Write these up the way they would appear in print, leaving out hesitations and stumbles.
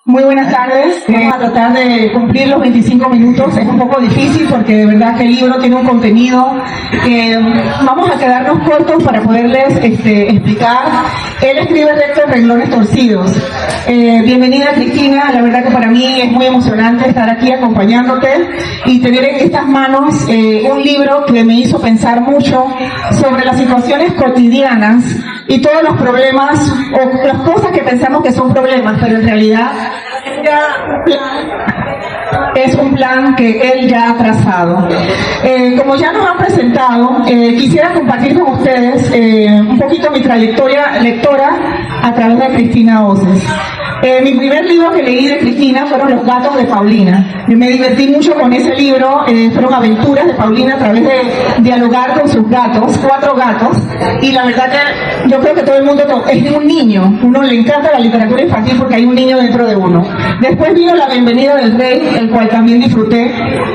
Muy buenas tardes. Vamos a tratar de cumplir los 25 minutos. Es un poco difícil porque de verdad que el libro tiene un contenido que vamos a quedarnos cortos para poderles explicar. Él escribe recto en renglones torcidos. Bienvenida, Cristina. La verdad que para mí es muy emocionante estar aquí acompañándote y tener en estas manos un libro que me hizo pensar mucho sobre las situaciones cotidianas y todos los problemas o las cosas que pensamos que son problemas, pero en realidad es un plan que él ya ha trazado. Como ya nos han presentado, quisiera compartir con ustedes un poquito mi trayectoria lectora a través de Cristina Oces. Mi primer libro que leí de Cristina fueron Los gatos de Paulina. Me divertí mucho con ese libro, fueron aventuras de Paulina a través de dialogar con sus gatos, 4 gatos, y la verdad que yo creo que todo el mundo es un niño, uno le encanta la literatura infantil porque hay un niño dentro de uno. Después vino La bienvenida del rey, el cual también disfruté,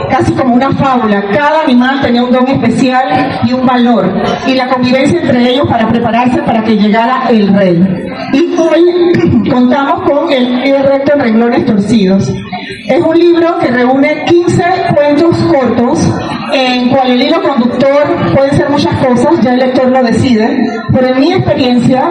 casi como una fábula. Cada animal tenía un don especial y un valor, y la convivencia entre ellos para prepararse para que llegara el rey. Y hoy contamos con El recto en renglones torcidos. Es un libro que reúne 15 cuentos cortos, en cual el hilo conductor puede ser muchas cosas, ya el lector lo decide, pero en mi experiencia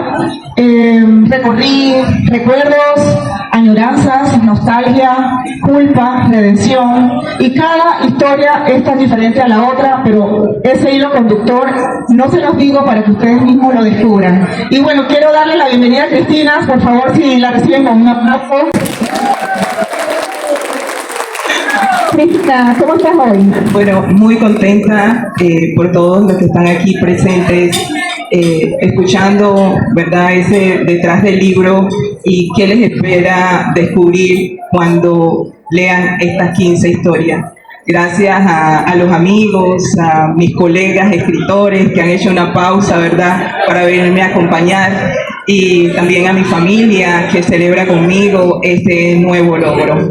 recorrí recuerdos, añoranzas, nostalgia, culpa, redención, y cada historia es tan diferente a la otra, pero ese hilo conductor no se los digo para que ustedes mismos lo descubran. Y bueno, quiero darle la bienvenida a Cristina, por favor, si la reciben con un aplauso. Cristina, ¿cómo estás hoy? Bueno, muy contenta por todos los que están aquí presentes, escuchando, ¿verdad?, ese detrás del libro y qué les espera descubrir cuando lean estas 15 historias. Gracias a los amigos, a mis colegas escritores que han hecho una pausa, ¿verdad?, para venirme a acompañar, y también a mi familia que celebra conmigo este nuevo logro.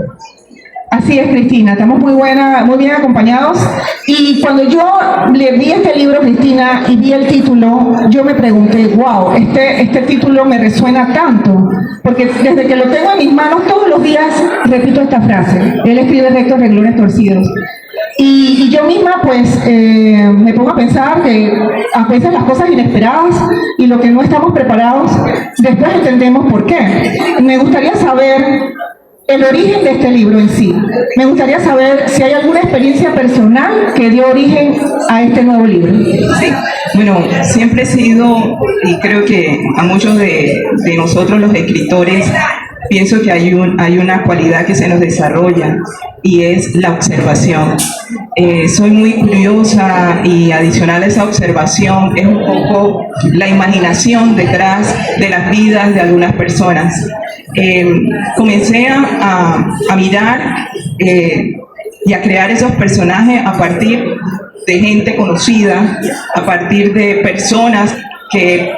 Así es, Cristina, estamos muy bien acompañados. Y cuando yo le vi este libro, Cristina, y vi el título, yo me pregunté, wow, este título me resuena tanto, porque desde que lo tengo en mis manos todos los días repito esta frase. Él escribe recto en renglones torcidos. Y yo misma pues me pongo a pensar que a veces las cosas inesperadas y lo que no estamos preparados, después entendemos por qué. Me gustaría saber el origen de este libro en sí. Me gustaría saber si hay alguna experiencia personal que dio origen a este nuevo libro. Sí, bueno, siempre he sido, y creo que a muchos de nosotros los escritores, pienso que hay una cualidad que se nos desarrolla y es la observación. Soy muy curiosa y adicional a esa observación es un poco la imaginación detrás de las vidas de algunas personas. Comencé a mirar y a crear esos personajes a partir de gente conocida, a partir de personas que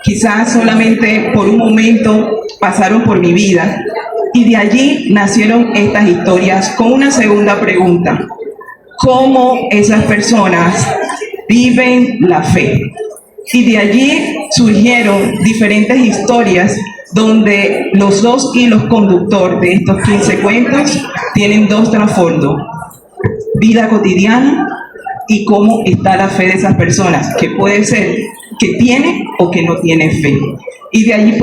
quizás solamente por un momento pasaron por mi vida, y de allí nacieron estas historias con una segunda pregunta: ¿cómo esas personas viven la fe? Y de allí surgieron diferentes historias donde los 2 hilos conductor de estos 15 cuentos tienen 2 trasfondos: vida cotidiana y cómo está la fe de esas personas, que puede ser que tiene o que no tiene fe. Y de allí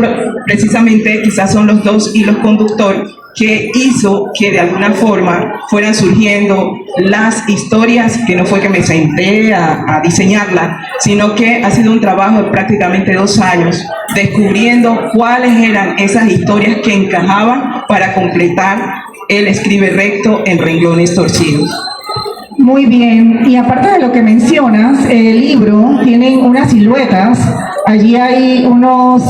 precisamente quizás son los 2 hilos conductor que hizo que de alguna forma fueran surgiendo las historias, que no fue que me senté a diseñarlas, sino que ha sido un trabajo de prácticamente 2 años, descubriendo cuáles eran esas historias que encajaban para completar Él escribe recto en renglones torcidos. Muy bien, y aparte de lo que mencionas, el libro tiene unas siluetas. Allí hay unos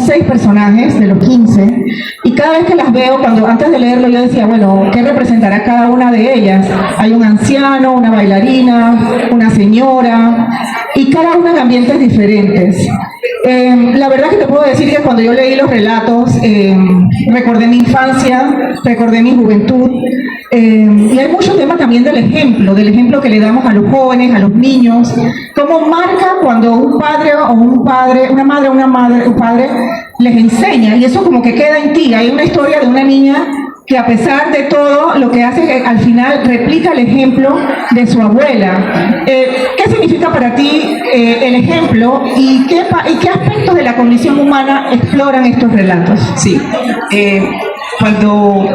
6 personajes de los 15, y cada vez que las veo, antes de leerlo yo decía, bueno, ¿qué representará cada una de ellas? Hay un anciano, una bailarina, una señora, y cada una en ambientes diferentes. La verdad que te puedo decir que cuando yo leí los relatos, recordé mi infancia, recordé mi juventud, y hay mucho tema también del ejemplo que le damos a los jóvenes, a los niños, cómo marca cuando un padre o un padre, un padre les enseña, y eso como que queda en ti. Hay una historia de una niña que a pesar de todo lo que hace es que al final replica el ejemplo de su abuela. ¿Qué significa para ti el ejemplo y qué aspectos de la condición humana exploran estos relatos? Sí, cuando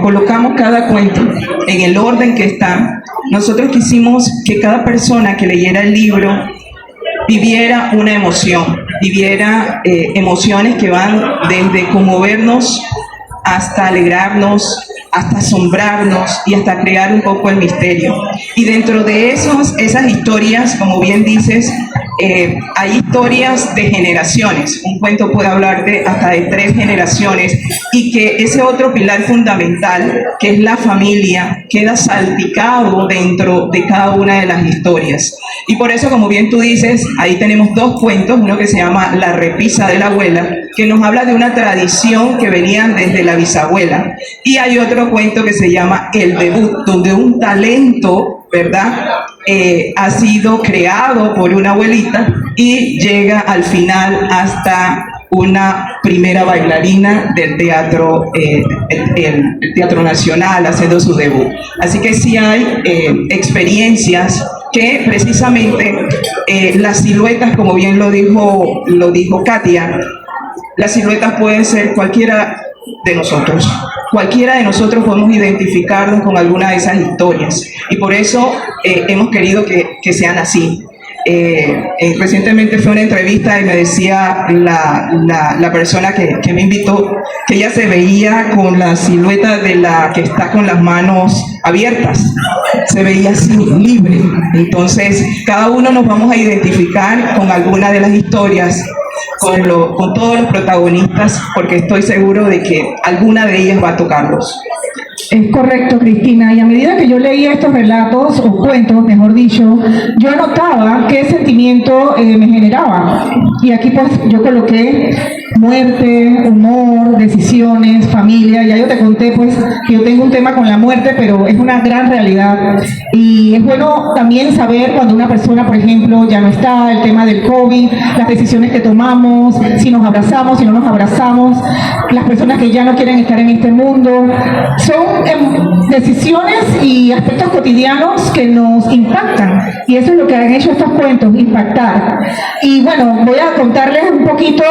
colocamos cada cuento en el orden que está, nosotros quisimos que cada persona que leyera el libro viviera una emoción, viviera emociones que van desde conmovernos hasta alegrarnos, hasta asombrarnos y hasta crear un poco el misterio. Y dentro de esas historias, como bien dices, hay historias de generaciones. Un cuento puede hablarte hasta de 3 generaciones, y que ese otro pilar fundamental, que es la familia, queda salpicado dentro de cada una de las historias. Y por eso, como bien tú dices, ahí tenemos 2 cuentos, uno que se llama La repisa de la abuela, que nos habla de una tradición que venía desde la bisabuela, y hay otro cuento que se llama El debut, donde un talento, ¿verdad?, ha sido creado por una abuelita y llega al final hasta una primera bailarina del teatro, el Teatro Nacional, haciendo su debut. Así que sí hay experiencias que precisamente las siluetas, como bien lo dijo Katia, las siluetas pueden ser cualquiera de nosotros. Cualquiera de nosotros podemos identificarnos con alguna de esas historias, y por eso hemos querido que sean así. Recientemente fue una entrevista y me decía la persona que me invitó que ella se veía con la silueta de la que está con las manos abiertas, se veía así, libre. Entonces cada uno nos vamos a identificar con alguna de las historias, con todos los protagonistas, porque estoy seguro de que alguna de ellas va a tocarlos. Es correcto, Cristina, y a medida que yo leía estos relatos, o cuentos, mejor dicho, yo notaba qué sentimiento me generaba. Y aquí pues yo coloqué muerte, humor, decisiones, familia. Ya yo te conté pues que yo tengo un tema con la muerte, pero es una gran realidad. Y es bueno también saber cuando una persona, por ejemplo, ya no está, el tema del COVID, las decisiones que tomamos, si nos abrazamos, si no nos abrazamos, las personas que ya no quieren estar en este mundo. Son decisiones y aspectos cotidianos que nos impactan, y eso es lo que han hecho estos cuentos, impactar. Y bueno, voy a contarles un poquito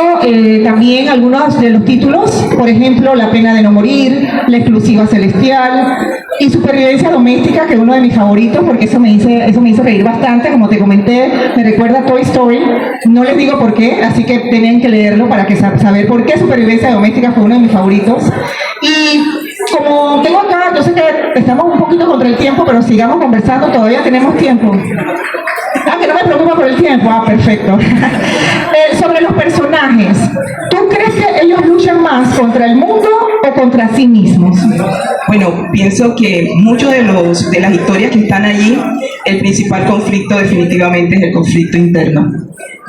también algunos de los títulos, por ejemplo, La pena de no morir, La exclusiva celestial y Supervivencia doméstica, que es uno de mis favoritos porque eso me hizo reír bastante. Como te comenté, me recuerda a Toy Story, no les digo por qué, así que tienen que leerlo para saber por qué Supervivencia doméstica fue uno de mis favoritos. Y como tengo acá, yo sé que estamos un poquito contra el tiempo, pero sigamos conversando, todavía tenemos tiempo. Que no me preocupa por el tiempo. Perfecto. Sobre los personajes, ¿tú crees que ellos luchan más contra el mundo o contra sí mismos? Bueno, pienso que muchos de las historias que están allí, el principal conflicto definitivamente es el conflicto interno.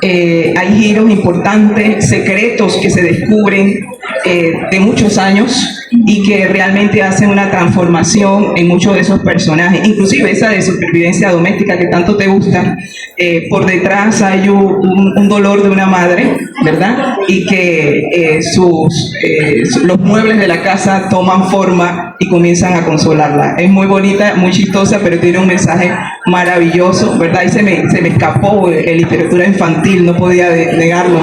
Hay giros importantes, secretos que se descubren de muchos años, y que realmente hacen una transformación en muchos de esos personajes, inclusive esa de Supervivencia doméstica que tanto te gusta. Por detrás hay un dolor de una madre, ¿verdad? Y que los muebles de la casa toman forma y comienzan a consolarla. Es muy bonita, muy chistosa, pero tiene un mensaje maravilloso, ¿verdad? Y se me escapó en literatura infantil, no podía negarlo,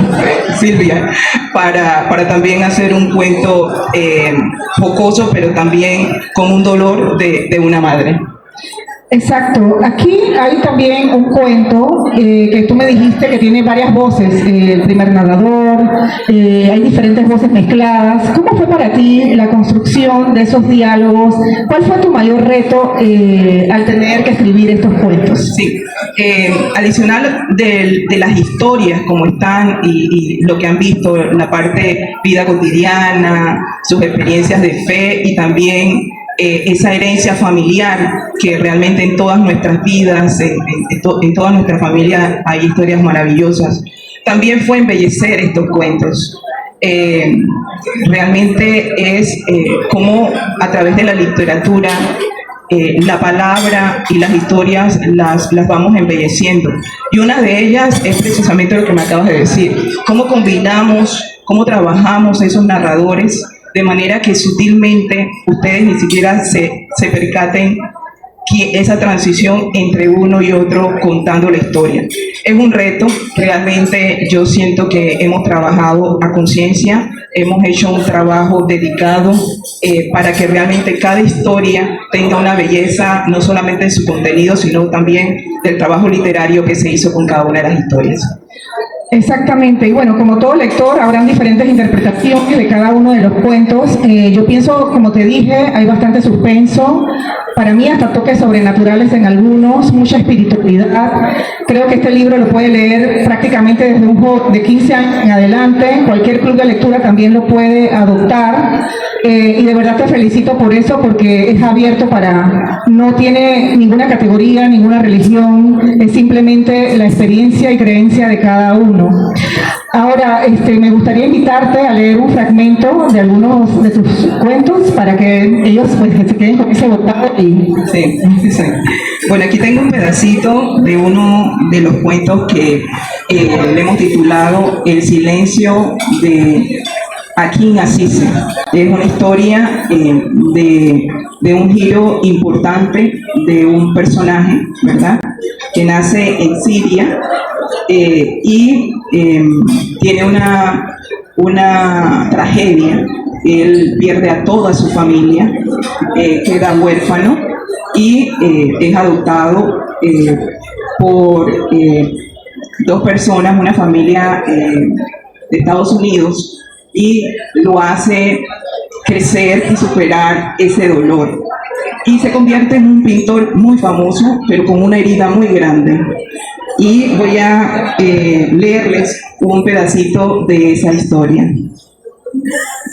Silvia, para también hacer un cuento jocoso, pero también con un dolor de una madre. Exacto. Aquí hay también un cuento que tú me dijiste que tiene varias voces, el primer narrador, hay diferentes voces mezcladas. ¿Cómo fue para ti la construcción de esos diálogos? ¿Cuál fue tu mayor reto al tener que escribir estos cuentos? Sí, adicional de las historias como están y lo que han visto, la parte vida cotidiana, sus experiencias de fe y también esa herencia familiar que realmente en todas nuestras vidas, en toda nuestra familia hay historias maravillosas. También fue embellecer estos cuentos. Realmente es como a través de la literatura la palabra y las historias las vamos embelleciendo. Y una de ellas es precisamente lo que me acabas de decir, cómo combinamos, cómo trabajamos esos narradores de manera que sutilmente ustedes ni siquiera se percaten que esa transición entre uno y otro contando la historia. Es un reto, realmente yo siento que hemos trabajado a conciencia, hemos hecho un trabajo dedicado para que realmente cada historia tenga una belleza, no solamente en su contenido, sino también del trabajo literario que se hizo con cada una de las historias. Exactamente, y bueno, como todo lector habrán diferentes interpretaciones de cada uno de los cuentos. Yo pienso, como te dije, hay bastante suspenso, para mí hasta toques sobrenaturales en algunos, mucha espiritualidad. Creo que este libro lo puede leer prácticamente desde un joven de 15 años en adelante, cualquier club de lectura también lo puede adoptar. Y de verdad te felicito por eso, porque es abierto para, no tiene ninguna categoría, ninguna religión, es simplemente la experiencia y creencia de cada uno. Ahora, me gustaría invitarte a leer un fragmento de algunos de tus cuentos para que ellos pues que se queden con ese botado y... Sí. Bueno, aquí tengo un pedacito de uno de los cuentos que le hemos titulado El silencio de Akin Azize. Es una historia de un giro importante de un personaje, ¿verdad?, que nace en Siria y tiene una tragedia. Él pierde a toda su familia, queda huérfano y es adoptado por dos personas, una familia de Estados Unidos, y lo hace crecer y superar ese dolor. Y se convierte en un pintor muy famoso, pero con una herida muy grande. Y voy a leerles un pedacito de esa historia.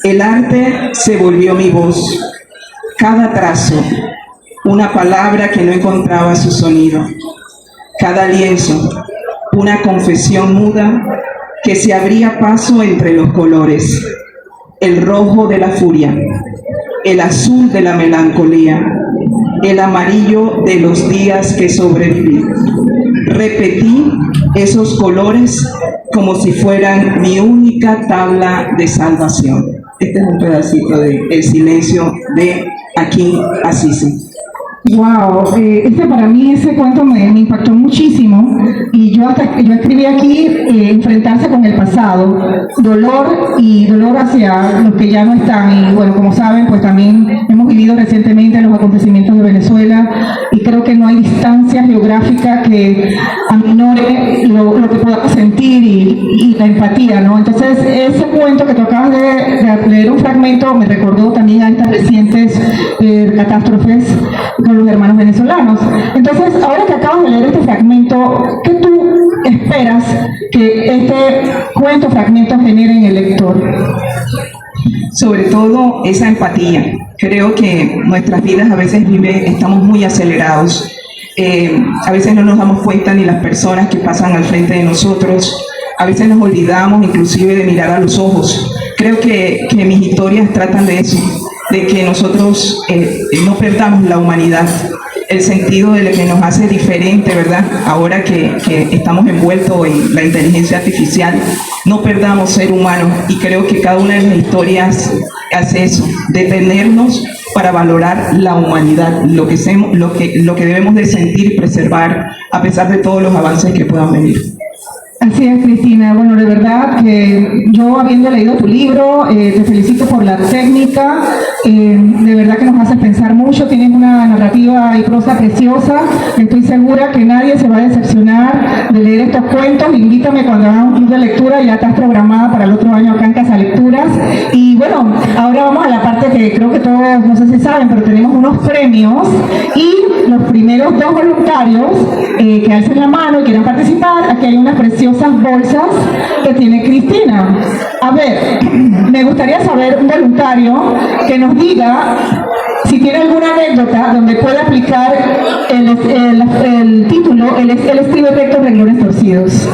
El arte se volvió mi voz, cada trazo, una palabra que no encontraba su sonido, cada lienzo, una confesión muda que se abría paso entre los colores, el rojo de la furia, el azul de la melancolía, el amarillo de los días que sobreviví. Repetí esos colores como si fueran mi única tabla de salvación. Este es un pedacito de El silencio de Akin Azize. Wow, para mí ese cuento me impactó muchísimo y yo escribí aquí enfrentarse con el pasado, dolor hacia los que ya no están. Y bueno, como saben, pues también hemos vivido recientemente los acontecimientos de Venezuela y creo que no hay distancia geográfica que aminore lo que podamos sentir y la empatía, ¿no? Entonces ese cuento que tú acabas de leer un fragmento me recordó también a estas recientes catástrofes con los hermanos venezolanos. Entonces, ahora que acabas de leer este fragmento, ¿qué tú esperas que este cuento, fragmento genere en el lector? Sobre todo esa empatía. Creo que nuestras vidas a veces estamos muy acelerados. A veces no nos damos cuenta ni las personas que pasan al frente de nosotros. A veces nos olvidamos inclusive de mirar a los ojos. Creo que mis historias tratan de eso, de que nosotros no perdamos la humanidad, el sentido de lo que nos hace diferente, ¿verdad? Ahora que estamos envueltos en la inteligencia artificial, no perdamos ser humanos, y creo que cada una de las historias hace eso, detenernos para valorar la humanidad, lo que debemos de sentir y preservar a pesar de todos los avances que puedan venir. Así es, Cristina. Bueno, de verdad que yo, habiendo leído tu libro, te felicito por la técnica, de verdad que nos hace pensar mucho, tienes una narrativa y prosa preciosa, estoy segura que nadie se va a decepcionar de leer estos cuentos. Invítame cuando hagas un club de lectura, ya estás programada para el otro año acá en Casa Lecturas. Y bueno, ahora vamos a la parte que creo que todos, no sé si saben, pero tenemos unos premios, y los primeros 2 voluntarios que alcen la mano y quieran participar, aquí hay unas preciosas bolsas que tiene Cristina. A ver, me gustaría saber un voluntario que nos diga si tiene alguna anécdota donde pueda aplicar el título, él escribe rectos, renglones torcidos.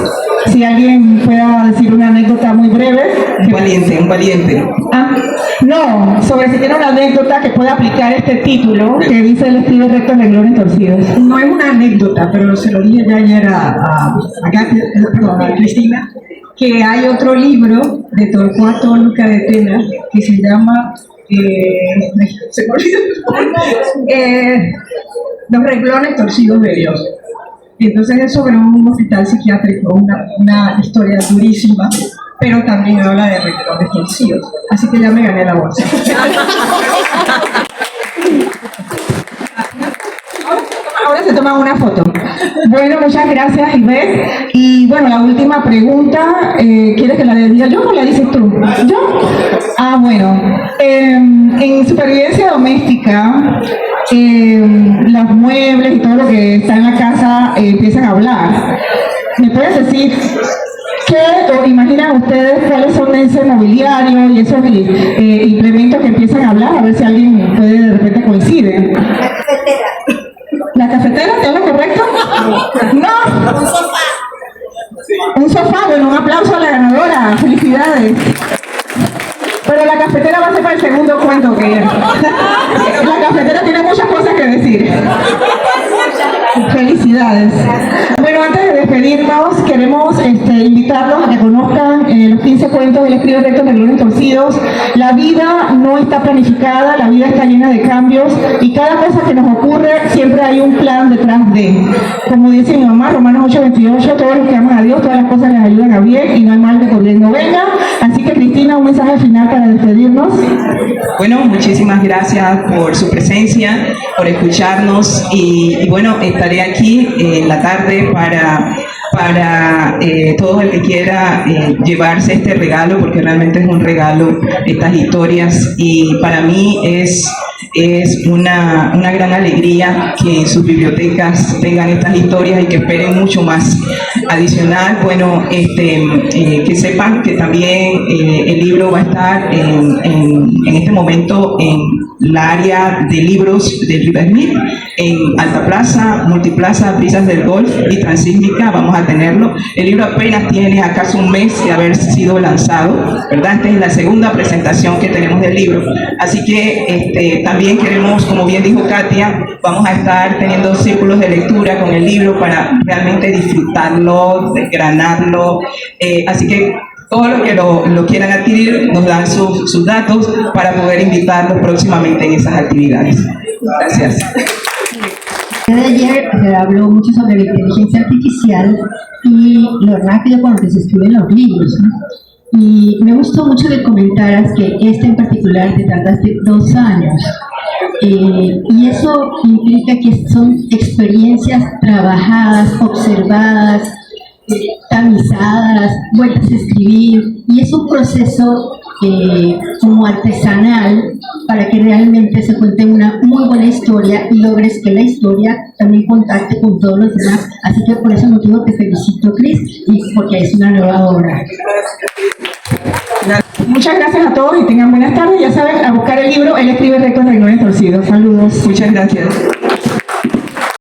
Si alguien pueda decir una anécdota muy breve. Un valiente, un valiente. Ah, no, sobre si tiene una anécdota que pueda aplicar este título que dice él escribe rectos renglones torcidos. No es una anécdota, pero se lo dije ya ayer a Cristina, que hay otro libro de Torcuato Luca de Tena que se llama se me olvidó, Los renglones torcidos de Dios. Entonces es sobre un hospital psiquiátrico, una historia durísima, pero también habla de renglones torcidos. Así que ya me gané la bolsa. Ahora se toma una foto. Bueno, muchas gracias, Ivette. Y bueno, la última pregunta, ¿quieres que la diga yo o la dices tú? ¿Yo? Ah, bueno. En supervivencia doméstica, los muebles y todo lo que está en la casa empiezan a hablar. ¿Me puedes decir qué o imaginan ustedes cuáles son ese mobiliario y esos implementos que empiezan a hablar? A ver si alguien puede de repente coincide. ¿La cafetera? ¿Es lo correcto? No. Un sofá. Un sofá, bueno, un aplauso a la ganadora. Felicidades. Pero la cafetera va a ser para el segundo cuento que la cafetera tiene muchas cosas que decir. Felicidades. Bueno, antes de despedirnos, queremos invitarlos a que conozcan los 15 cuentos del escribe rectos renglones torcidos. La vida no está planificada, la vida está llena de cambios y cada cosa que nos ocurre siempre hay un plan detrás de. Como dice mi mamá, Romanos 8:28, todos los que aman a Dios, todas las cosas les ayudan a bien y no hay mal que por bien no venga. Así que Cristina, un mensaje final para despedirnos. Bueno, muchísimas gracias por su presencia, por escucharnos y bueno, estaré aquí en la tarde para todo el que quiera llevarse este regalo, porque realmente es un regalo estas historias y para mí es una gran alegría que en sus bibliotecas tengan estas historias y que esperen mucho más. Adicional, bueno, que sepan que también el libro va a estar en este momento en la área de libros de Riversmith, en Alta Plaza, Multiplaza, Brisas del Golf y Transísmica vamos a tenerlo. El libro apenas tiene acaso un mes de haber sido lanzado, ¿verdad? Esta es la segunda presentación que tenemos del libro, así que también queremos, como bien dijo Katia, vamos a estar teniendo círculos de lectura con el libro para realmente disfrutarlo, desgranarlo, así que todos los que lo quieran adquirir nos dan sus datos para poder invitarlos próximamente en esas actividades. Gracias. De ayer se habló mucho sobre la inteligencia artificial y lo rápido con lo que se escriben los libros, ¿no? Y me gustó mucho que comentaras que en particular te tardaste 2 años. Y eso implica que son experiencias trabajadas, observadas, tamizadas, vueltas a escribir, y es un proceso como artesanal para que realmente se cuente una muy buena historia y logres que la historia también contacte con todos los demás. Así que por ese motivo te felicito, Cris, y porque es una nueva obra. Muchas gracias a todos y tengan buenas tardes. Ya saben, a buscar el libro, él escribe rectos renglones torcidos. Saludos. Muchas gracias.